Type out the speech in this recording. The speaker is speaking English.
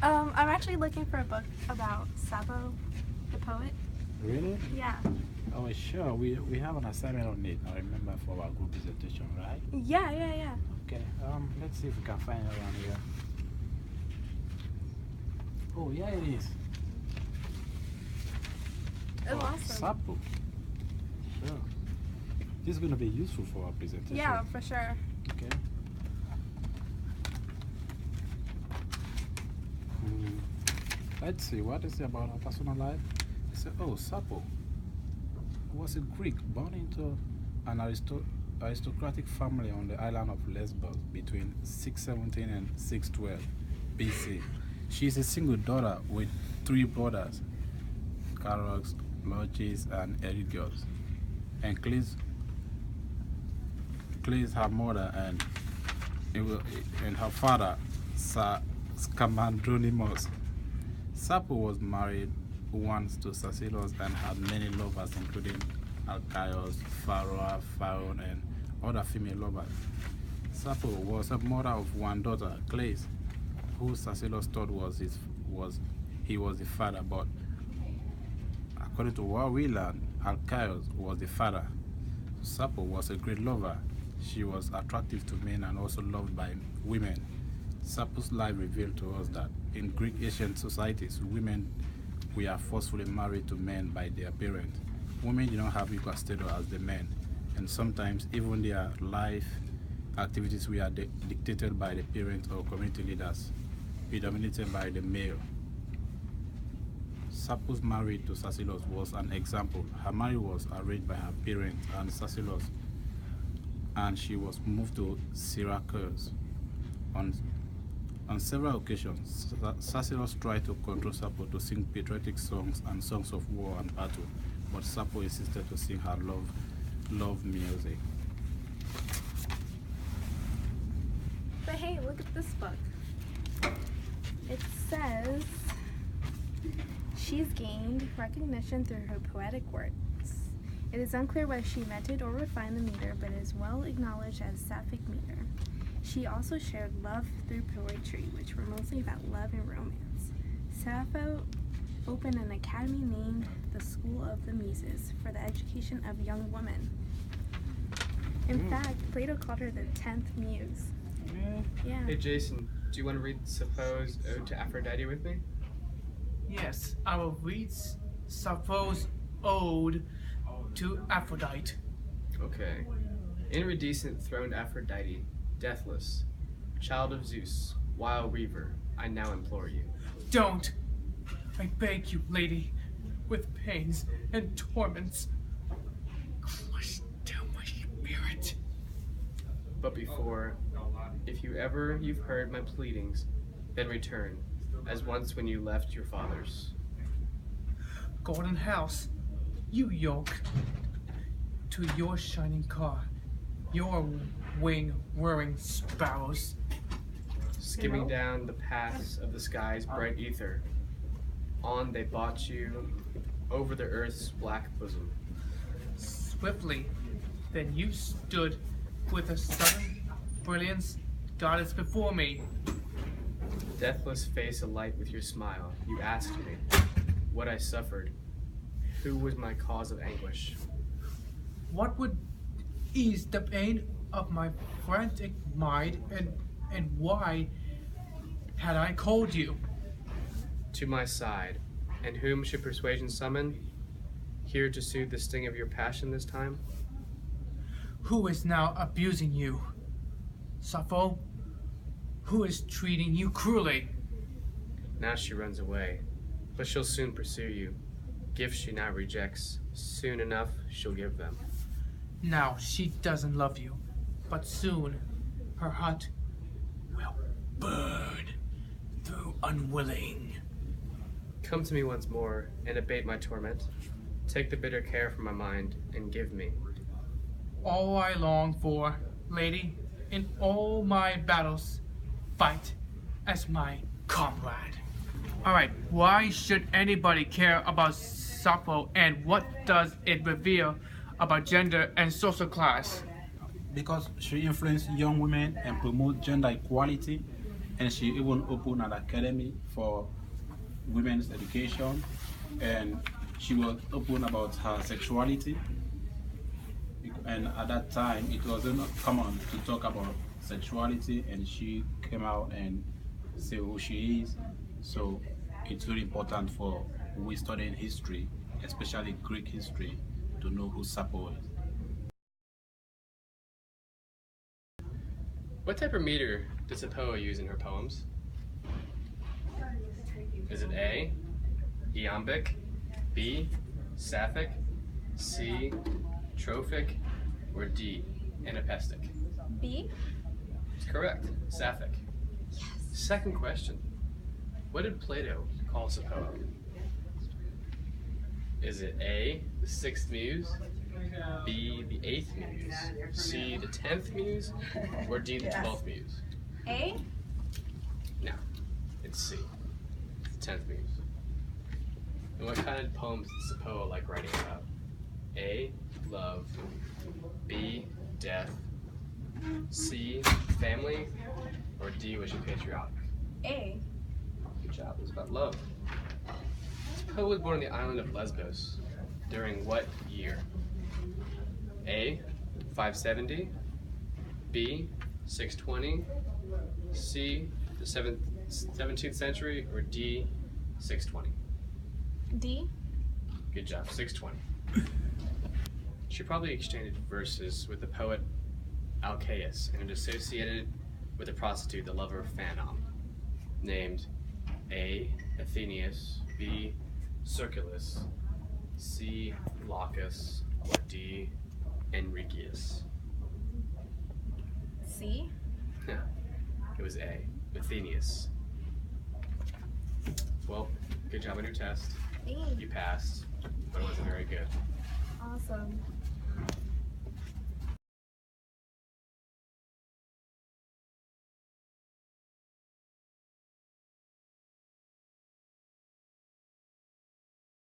I'm actually looking for a book about Sappho, the poet. Really? Yeah. Oh, sure. We have an assignment on it. I remember for our group presentation, right? Yeah. Okay. Let's see if we can find it around here. Oh, yeah, it is. Oh, awesome. Sappho. Sure. This is going to be useful for our presentation. Yeah, for sure. Okay. Let's see, what is it about her personal life? It said, oh, Sappho was a Greek born into an aristocratic family on the island of Lesbos between 617 and 612 BC. She is a single daughter with three brothers, Charos, Logis, and Erigios, and Cleis her mother, and her father, Scamandronimus. Sappho was married once to Sasilos and had many lovers, including Alcaios, Pharaoh, Pharaon, and other female lovers. Sappho was a mother of one daughter, Cleis, who Sasilos thought he was the father, but according to what we learned, Alcaios was the father. Sappho was a great lover. She was attractive to men and also loved by women. Sappho's life revealed to us that in Greek ancient societies, women were forcefully married to men by their parents. Women did not have equal status as the men, and sometimes even their life activities were dictated by the parents or community leaders, predominated by the male. Sappho's marriage to Sasilos was an example. Her marriage was arranged by her parents and Sasilos, and she was moved to Syracuse. On several occasions, Sasilos tried to control Sappho to sing patriotic songs and songs of war and battle, but Sappho insisted to sing her love music. But hey, look at this book. It says she's gained recognition through her poetic works. It is unclear whether she invented or refined the meter, but it is well acknowledged as Sapphic meter. She also shared love through poetry, which were mostly about love and romance. Sappho opened an academy named the School of the Muses for the education of young women. In fact, Plato called her the 10th muse. Yeah. Hey Jason, do you want to read Sappho's Ode to Aphrodite with me? Yes, I will read Sappho's Ode to Aphrodite. Okay. Iridescent throned Aphrodite, deathless, child of Zeus, wild weaver, I now implore you. Don't! I beg you, lady, with pains and torments, crush down my spirit. But before, if you've heard my pleadings, then return, as once when you left your fathers. Golden house, you yoke to your shining car, your wing-whirring sparrows. Skimming down the paths of the sky's bright ether, on they bought you over the earth's black bosom. Swiftly, then you stood with a sudden brilliance, goddess before me. Deathless face alight with your smile, you asked me what I suffered, who was my cause of anguish. What would ease the pain of my frantic mind, and why had I called you? To my side, and whom should persuasion summon? Here to soothe the sting of your passion this time? Who is now abusing you? Sappho? Who is treating you cruelly? Now she runs away, but she'll soon pursue you. Gifts she now rejects, soon enough she'll give them. Now she doesn't love you, but soon her heart will burn through unwilling. Come to me once more and abate my torment. Take the bitter care from my mind and give me all I long for, lady, in all my battles, fight as my comrade. Alright, why should anybody care about Sappho, and what does it reveal about gender and social class? Because she influenced young women and promote gender equality, and she even opened an academy for women's education, and she was open about her sexuality. And at that time, it wasn't common to talk about sexuality, and she came out and say who she is. So it's very important for we studying history, especially Greek history, to know who Sappho is. What type of meter does Sappho use in her poems? Is it A, iambic, B, sapphic, C, trophic, or D, anapestic? B. It's correct, sapphic. Second question. What did Plato call Sappho? Is it A, the sixth muse, B, the eighth muse, C, the 10th muse, or D, the 12th muse? A. No, it's C, the 10th muse. And what kind of poems does Sappho like writing about? A, love, B, death, C, family, or D, was she patriotic? A. Good job, it was about love. Sappho was born on the island of Lesbos during what year? A, 570, B, 620, C, the 17th century, or D, 620? D. Good job, 620. She probably exchanged verses with the poet Alcaeus and is associated with a prostitute, the lover of Phanon, named A, Athenius, B, Circulus, C, Laucus, or D, Enriqueus? C. It was A, Athenius. Well, good job on your test. Thanks. You passed, but it wasn't very good. Awesome.